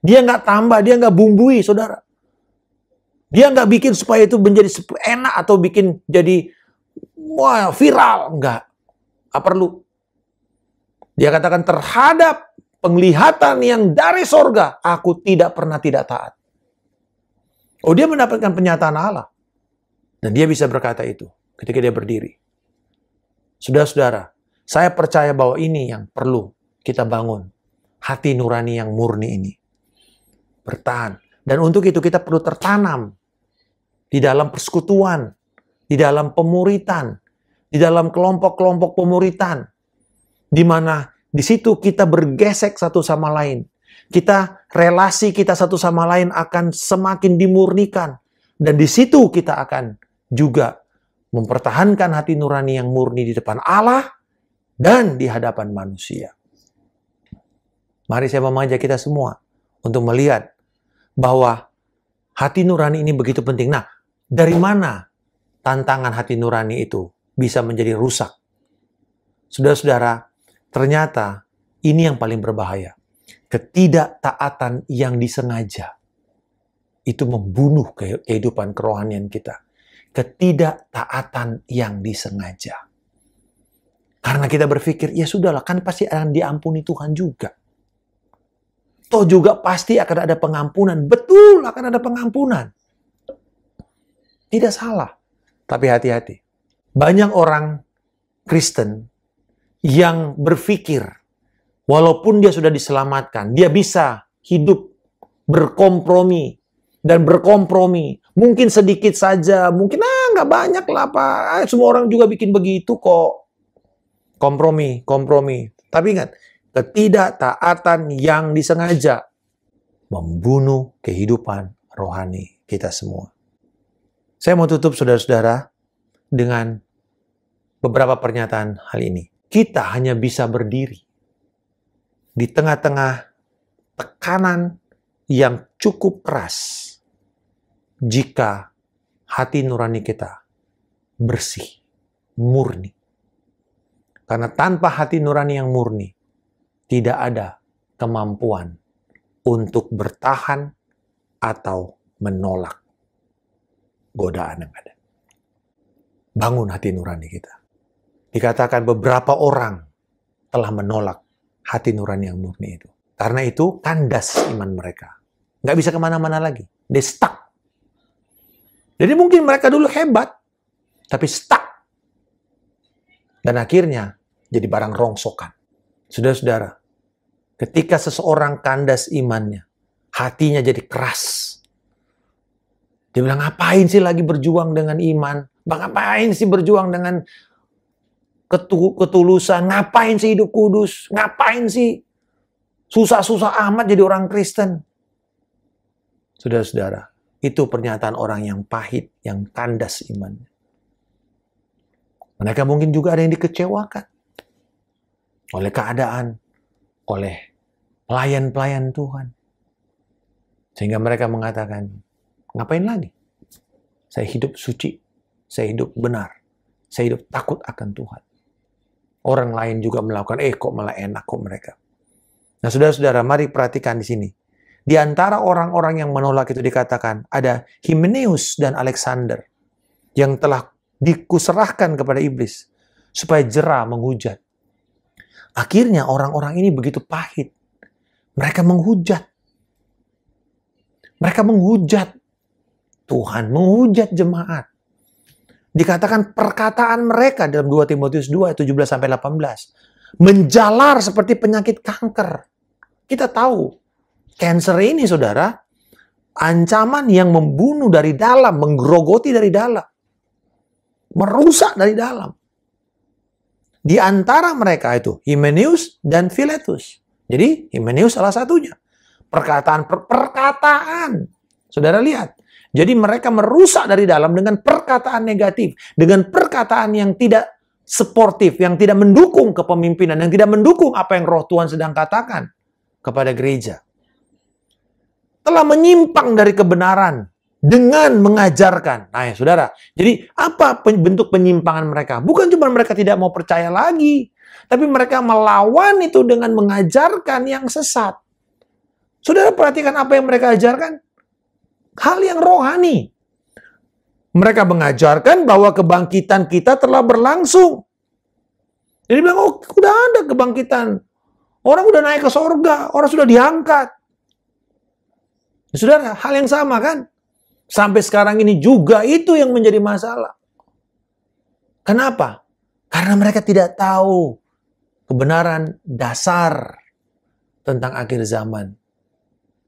Dia nggak tambah, dia nggak bumbui, saudara. Dia nggak bikin supaya itu menjadi enak atau bikin jadi wah viral. Nggak perlu. Dia katakan terhadap penglihatan yang dari sorga, aku tidak pernah tidak taat. Oh, dia mendapatkan penyataan Allah. Dan dia bisa berkata itu ketika dia berdiri. Saudara-saudara, saya percaya bahwa ini yang perlu kita bangun. Hati nurani yang murni ini. Bertahan. Dan untuk itu kita perlu tertanam di dalam persekutuan, di dalam pemuritan, di dalam kelompok-kelompok pemuritan, di mana di situ kita bergesek satu sama lain. Relasi kita satu sama lain akan semakin dimurnikan. Dan di situ kita akan juga mempertahankan hati nurani yang murni di depan Allah dan di hadapan manusia. Mari saya mengajak kita semua untuk melihat bahwa hati nurani ini begitu penting. Nah, dari mana tantangan hati nurani itu bisa menjadi rusak? Saudara-saudara, ternyata ini yang paling berbahaya. Ketidaktaatan yang disengaja itu membunuh kehidupan kerohanian kita. Ketidaktaatan yang disengaja. Karena kita berpikir, ya sudahlah, kan pasti akan diampuni Tuhan juga. Toh juga pasti akan ada pengampunan. Betul, akan ada pengampunan. Tidak salah. Tapi hati-hati. Banyak orang Kristen yang berpikir, walaupun dia sudah diselamatkan, dia bisa hidup berkompromi. Dan berkompromi. Mungkin sedikit saja, mungkin nggak banyak lah Pak. Semua orang juga bikin begitu kok. Kompromi. Tapi ingat, ketidaktaatan yang disengaja membunuh kehidupan rohani kita semua. Saya mau tutup saudara-saudara dengan beberapa pernyataan hal ini. Kita hanya bisa berdiri di tengah-tengah tekanan yang cukup keras jika hati nurani kita bersih, murni. Karena tanpa hati nurani yang murni, tidak ada kemampuan untuk bertahan atau menolak godaan yang ada. Bangun hati nurani kita. Dikatakan beberapa orang telah menolak hati nurani yang murni itu. Karena itu kandas iman mereka. Nggak bisa kemana-mana lagi. They stuck. Jadi mungkin mereka dulu hebat, tapi stuck. Dan akhirnya jadi barang rongsokan. Saudara-saudara, ketika seseorang kandas imannya, hatinya jadi keras. Dia bilang, ngapain sih lagi berjuang dengan iman? Ngapain sih berjuang dengan ketulusan? Ngapain sih hidup kudus? Ngapain sih susah-susah amat jadi orang Kristen? Saudara-saudara, itu pernyataan orang yang pahit, yang kandas imannya. Mereka mungkin juga ada yang dikecewakan oleh keadaan, oleh pelayan-pelayan Tuhan. Sehingga mereka mengatakan, ngapain lagi? Saya hidup suci, saya hidup benar, saya hidup takut akan Tuhan. Orang lain juga melakukan, kok malah enak kok mereka. Nah saudara-saudara, mari perhatikan di sini. Di antara orang-orang yang menolak itu dikatakan ada Hymenaeus dan Alexander yang telah dikuserahkan kepada iblis supaya jera menghujat. Akhirnya orang-orang ini begitu pahit. Mereka menghujat. Mereka menghujat Tuhan, menghujat jemaat. Dikatakan perkataan mereka dalam 2 Timotius 2, 17-18. Menjalar seperti penyakit kanker. Kita tahu, cancer ini saudara, ancaman yang membunuh dari dalam, menggerogoti dari dalam. Merusak dari dalam. Di antara mereka itu, Hymenaeus dan Philetus. Jadi, Hymenaeus salah satunya. Perkataan. Saudara lihat. Jadi mereka merusak dari dalam dengan perkataan negatif. Dengan perkataan yang tidak sportif, yang tidak mendukung kepemimpinan, yang tidak mendukung apa yang Roh Tuhan sedang katakan kepada gereja. Telah menyimpang dari kebenaran dengan mengajarkan. Nah ya saudara, jadi apa bentuk penyimpangan mereka? Bukan cuma mereka tidak mau percaya lagi, tapi mereka melawan itu dengan mengajarkan yang sesat. Saudara perhatikan apa yang mereka ajarkan. Hal yang rohani. Mereka mengajarkan bahwa kebangkitan kita telah berlangsung. Jadi bilang, oh udah ada kebangkitan. Orang udah naik ke sorga, orang sudah diangkat. Saudara, hal yang sama kan? Sampai sekarang ini juga itu yang menjadi masalah. Kenapa? Karena mereka tidak tahu kebenaran dasar tentang akhir zaman.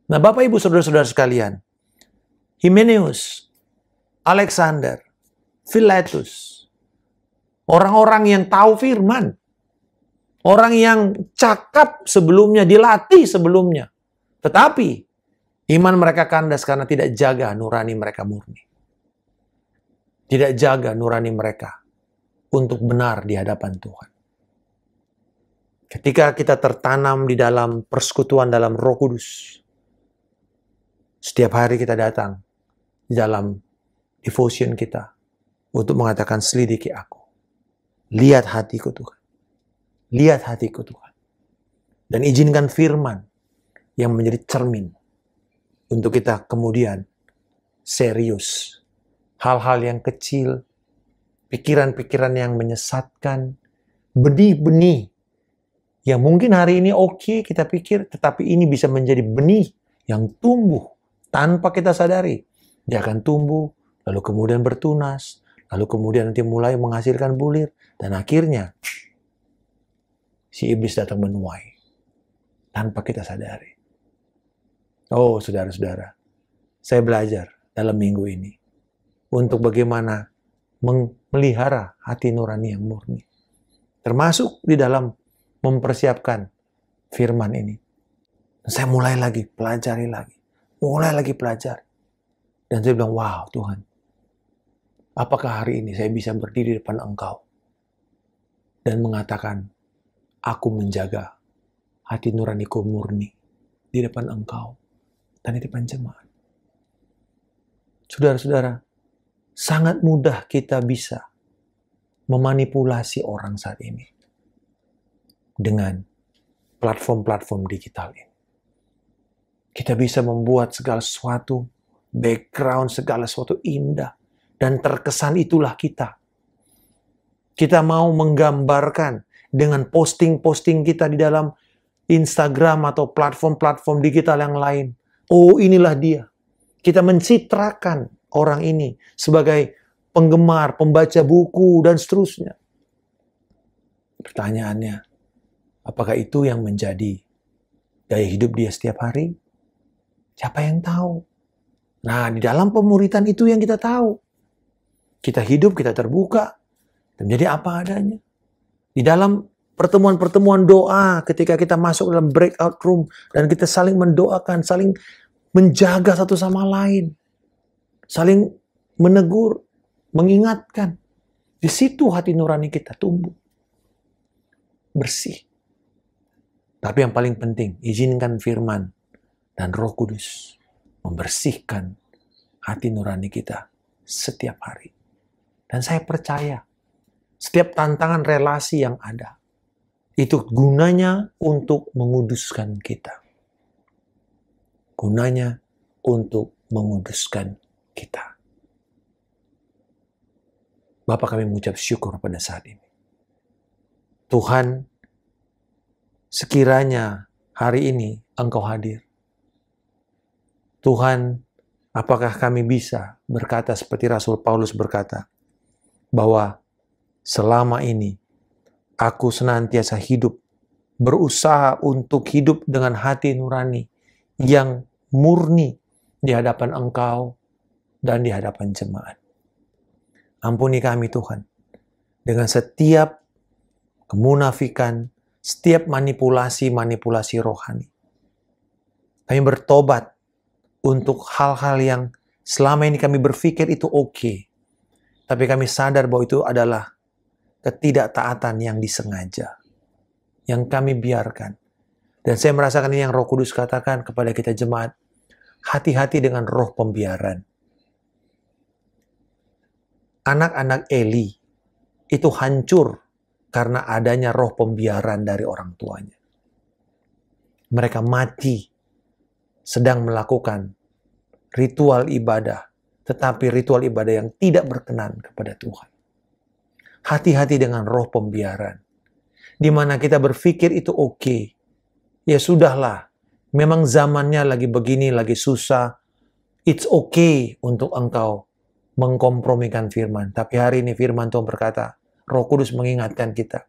Nah, Bapak Ibu Saudara-saudara sekalian, Hymenaeus, Alexander, Philetus, orang-orang yang tahu firman, orang yang cakap sebelumnya, dilatih sebelumnya, tetapi iman mereka kandas karena tidak jaga nurani mereka murni. Tidak jaga nurani mereka untuk benar di hadapan Tuhan. Ketika kita tertanam di dalam persekutuan dalam Roh Kudus, setiap hari kita datang di dalam devotion kita untuk mengatakan, selidiki aku. Lihat hatiku Tuhan. Lihat hatiku Tuhan. Dan izinkan firman yang menjadi cermin untuk kita kemudian serius. Hal-hal yang kecil, pikiran-pikiran yang menyesatkan, benih-benih yang mungkin hari ini oke kita pikir, tetapi ini bisa menjadi benih yang tumbuh tanpa kita sadari. Dia akan tumbuh, lalu kemudian bertunas, lalu kemudian nanti mulai menghasilkan bulir, dan akhirnya si iblis datang menuai tanpa kita sadari. Oh, saudara-saudara, saya belajar dalam minggu ini untuk bagaimana memelihara hati nurani yang murni, termasuk di dalam mempersiapkan firman ini. Saya mulai lagi pelajari lagi, mulai lagi pelajari. Dan saya bilang, wow Tuhan, apakah hari ini saya bisa berdiri di depan Engkau dan mengatakan, aku menjaga hati nuraniku murni di depan Engkau dan di depan jemaat. Saudara-saudara, sangat mudah kita bisa memanipulasi orang saat ini dengan platform-platform digital ini. Kita bisa membuat segala sesuatu, background segala sesuatu indah, dan terkesan itulah kita. Kita mau menggambarkan dengan posting-posting kita di dalam Instagram atau platform-platform digital yang lain. Oh, inilah dia. Kita mencitrakan orang ini sebagai penggemar, pembaca buku, dan seterusnya. Pertanyaannya, apakah itu yang menjadi gaya hidup dia setiap hari? Siapa yang tahu? Nah, di dalam pemuritan itu yang kita tahu. Kita hidup, kita terbuka, dan menjadi apa adanya. Di dalam pertemuan-pertemuan doa, ketika kita masuk dalam breakout room, dan kita saling mendoakan, saling menjaga satu sama lain, saling menegur, mengingatkan. Di situ hati nurani kita tumbuh, bersih. Tapi yang paling penting, izinkan firman dan Roh Kudus membersihkan hati nurani kita setiap hari. Dan saya percaya, setiap tantangan relasi yang ada, itu gunanya untuk menguduskan kita. Gunanya untuk menguduskan kita. Bapak, kami mengucap syukur pada saat ini. Tuhan, sekiranya hari ini Engkau hadir. Tuhan, apakah kami bisa berkata seperti Rasul Paulus berkata, bahwa selama ini aku senantiasa hidup, berusaha untuk hidup dengan hati nurani yang murni di hadapan Engkau dan di hadapan jemaat. Ampuni kami Tuhan, dengan setiap kemunafikan, setiap manipulasi-manipulasi rohani. Kami bertobat untuk hal-hal yang selama ini kami berpikir itu oke. Tapi kami sadar bahwa itu adalah ketidaktaatan yang disengaja, yang kami biarkan. Dan saya merasakan ini yang Roh Kudus katakan kepada kita jemaat, hati-hati dengan roh pembiaran. Anak-anak Eli itu hancur karena adanya roh pembiaran dari orang tuanya. Mereka mati sedang melakukan ritual ibadah, tetapi ritual ibadah yang tidak berkenan kepada Tuhan. Hati-hati dengan roh pembiaran, di mana kita berpikir itu oke. Ya sudahlah, memang zamannya lagi begini, lagi susah. It's okay untuk engkau mengkompromikan firman. Tapi hari ini firman Tuhan berkata, Roh Kudus mengingatkan kita,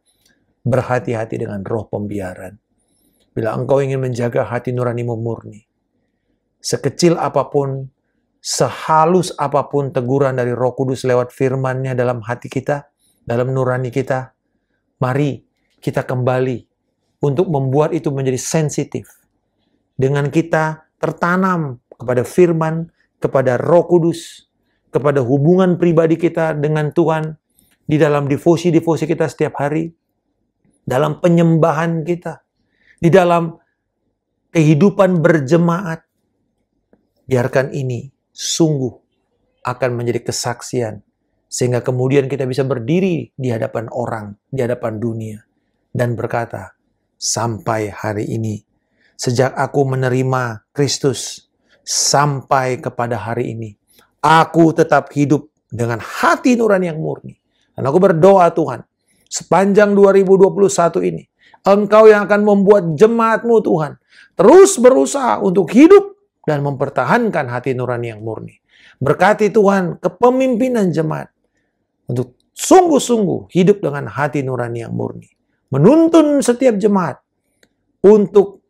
berhati-hati dengan roh pembiaran. Bila engkau ingin menjaga hati nuranimu murni, sekecil apapun, sehalus apapun teguran dari Roh Kudus lewat firman-Nya dalam hati kita, dalam nurani kita, mari kita kembali untuk membuat itu menjadi sensitif. Dengan kita tertanam kepada firman, kepada Roh Kudus, kepada hubungan pribadi kita dengan Tuhan, di dalam devosi-devosi kita setiap hari, dalam penyembahan kita, di dalam kehidupan berjemaat. Biarkan ini sungguh akan menjadi kesaksian, sehingga kemudian kita bisa berdiri di hadapan orang, di hadapan dunia, dan berkata, sampai hari ini, sejak aku menerima Kristus, sampai kepada hari ini, aku tetap hidup dengan hati nurani yang murni. Dan aku berdoa Tuhan, sepanjang 2021 ini, Engkau yang akan membuat jemaat-Mu Tuhan, terus berusaha untuk hidup dan mempertahankan hati nurani yang murni. Berkati Tuhan kepemimpinan jemaat, untuk sungguh-sungguh hidup dengan hati nurani yang murni. Menuntun setiap jemaat untuk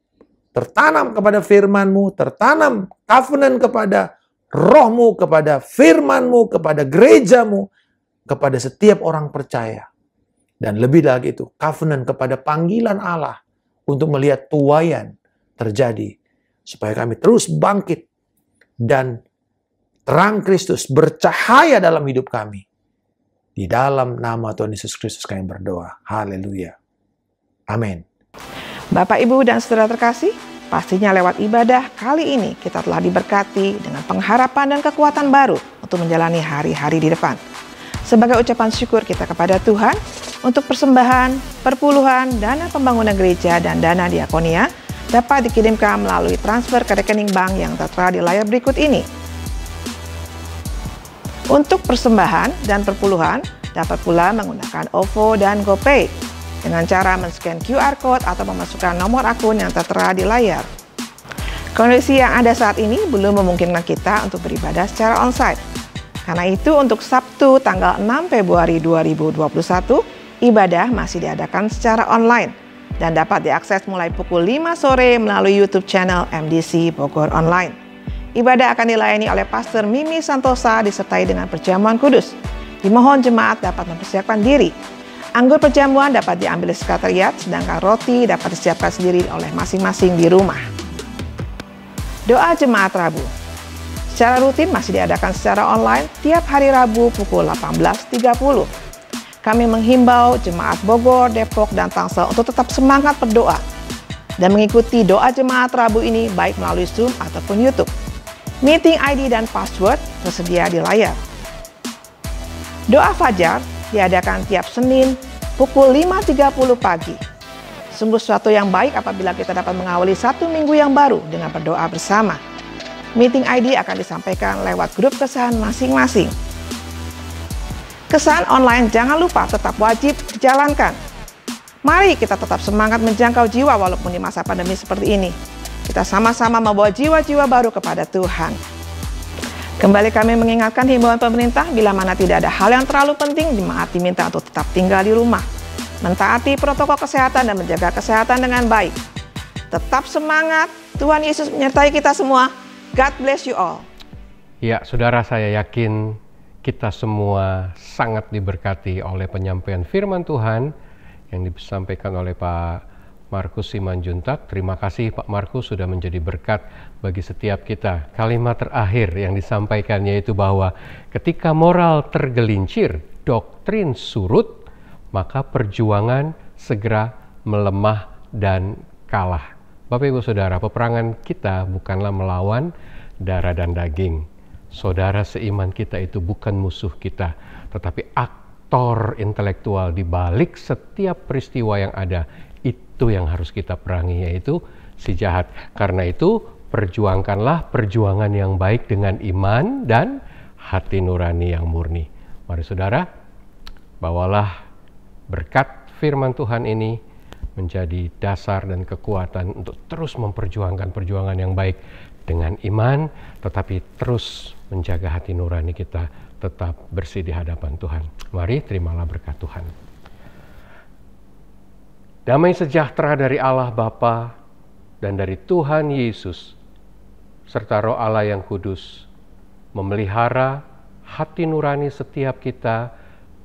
tertanam kepada firman-Mu, tertanam covenant kepada Roh-Mu, kepada firman-Mu, kepada gereja-Mu, kepada setiap orang percaya. Dan lebih lagi itu, covenant kepada panggilan Allah untuk melihat tuaian terjadi, supaya kami terus bangkit dan terang Kristus bercahaya dalam hidup kami. Di dalam nama Tuhan Yesus Kristus kami berdoa. Haleluya. Amin. Bapak, Ibu, dan saudara terkasih, pastinya lewat ibadah kali ini kita telah diberkati dengan pengharapan dan kekuatan baru untuk menjalani hari-hari di depan. Sebagai ucapan syukur kita kepada Tuhan untuk persembahan, perpuluhan, dana pembangunan gereja, dan dana diakonia dapat dikirimkan melalui transfer ke rekening bank yang tertera di layar berikut ini. Untuk persembahan dan perpuluhan dapat pula menggunakan OVO dan GoPay dengan cara men-scan QR Code atau memasukkan nomor akun yang tertera di layar. Kondisi yang ada saat ini belum memungkinkan kita untuk beribadah secara onsite. Karena itu untuk Sabtu tanggal 6 Februari 2021, ibadah masih diadakan secara online dan dapat diakses mulai pukul 5 sore melalui YouTube channel MDC Bogor Online. Ibadah akan dilayani oleh Pastor Mimi Santosa disertai dengan perjamuan kudus. Dimohon jemaat dapat mempersiapkan diri. Anggur perjamuan dapat diambil di sekretariat, sedangkan roti dapat disiapkan sendiri oleh masing-masing di rumah. Doa jemaat Rabu. Secara rutin masih diadakan secara online tiap hari Rabu pukul 18.30. Kami menghimbau jemaat Bogor, Depok, dan Tangsel untuk tetap semangat berdoa dan mengikuti doa jemaat Rabu ini baik melalui Zoom ataupun YouTube. Meeting ID dan password tersedia di layar. Doa Fajar diadakan tiap Senin pukul 5.30 pagi. Sungguh suatu yang baik apabila kita dapat mengawali satu minggu yang baru dengan berdoa bersama. Meeting ID akan disampaikan lewat grup kesahan masing-masing. Kesahan online jangan lupa tetap wajib dijalankan. Mari kita tetap semangat menjangkau jiwa walaupun di masa pandemi seperti ini. Kita sama-sama membawa jiwa-jiwa baru kepada Tuhan. Kembali kami mengingatkan himbauan pemerintah, bila mana tidak ada hal yang terlalu penting, jemaat diminta untuk tetap tinggal di rumah, mentaati protokol kesehatan dan menjaga kesehatan dengan baik. Tetap semangat, Tuhan Yesus menyertai kita semua. God bless you all. Ya, saudara, saya yakin kita semua sangat diberkati oleh penyampaian firman Tuhan yang disampaikan oleh Pak Markus Simanjuntak. Terima kasih Pak Markus sudah menjadi berkat bagi setiap kita. Kalimat terakhir yang disampaikan yaitu bahwa ketika moral tergelincir, doktrin surut, maka perjuangan segera melemah dan kalah. Bapak Ibu Saudara, peperangan kita bukanlah melawan darah dan daging. Saudara seiman kita itu bukan musuh kita, tetapi aktor intelektual di balik setiap peristiwa yang ada. Itu yang harus kita perangi, yaitu si jahat. Karena itu perjuangkanlah perjuangan yang baik dengan iman dan hati nurani yang murni. Mari saudara, bawalah berkat firman Tuhan ini menjadi dasar dan kekuatan untuk terus memperjuangkan perjuangan yang baik dengan iman, tetapi terus menjaga hati nurani kita tetap bersih di hadapan Tuhan. Mari terimalah berkat Tuhan. Damai sejahtera dari Allah Bapa dan dari Tuhan Yesus serta Roh Allah yang kudus memelihara hati nurani setiap kita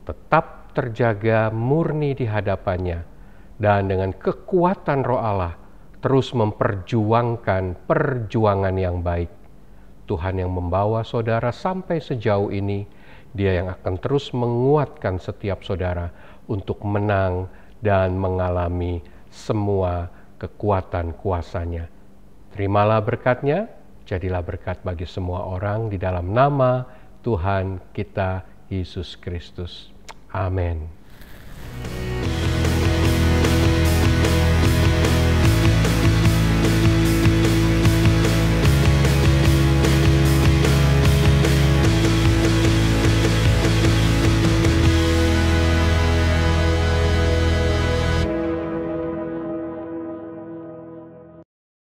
tetap terjaga murni di hadapannya, dan dengan kekuatan Roh Allah terus memperjuangkan perjuangan yang baik. Tuhan yang membawa saudara sampai sejauh ini, Dia yang akan terus menguatkan setiap saudara untuk menang dan mengalami semua kekuatan kuasa-Nya. Terimalah berkat-Nya, jadilah berkat bagi semua orang di dalam nama Tuhan kita Yesus Kristus. Amin.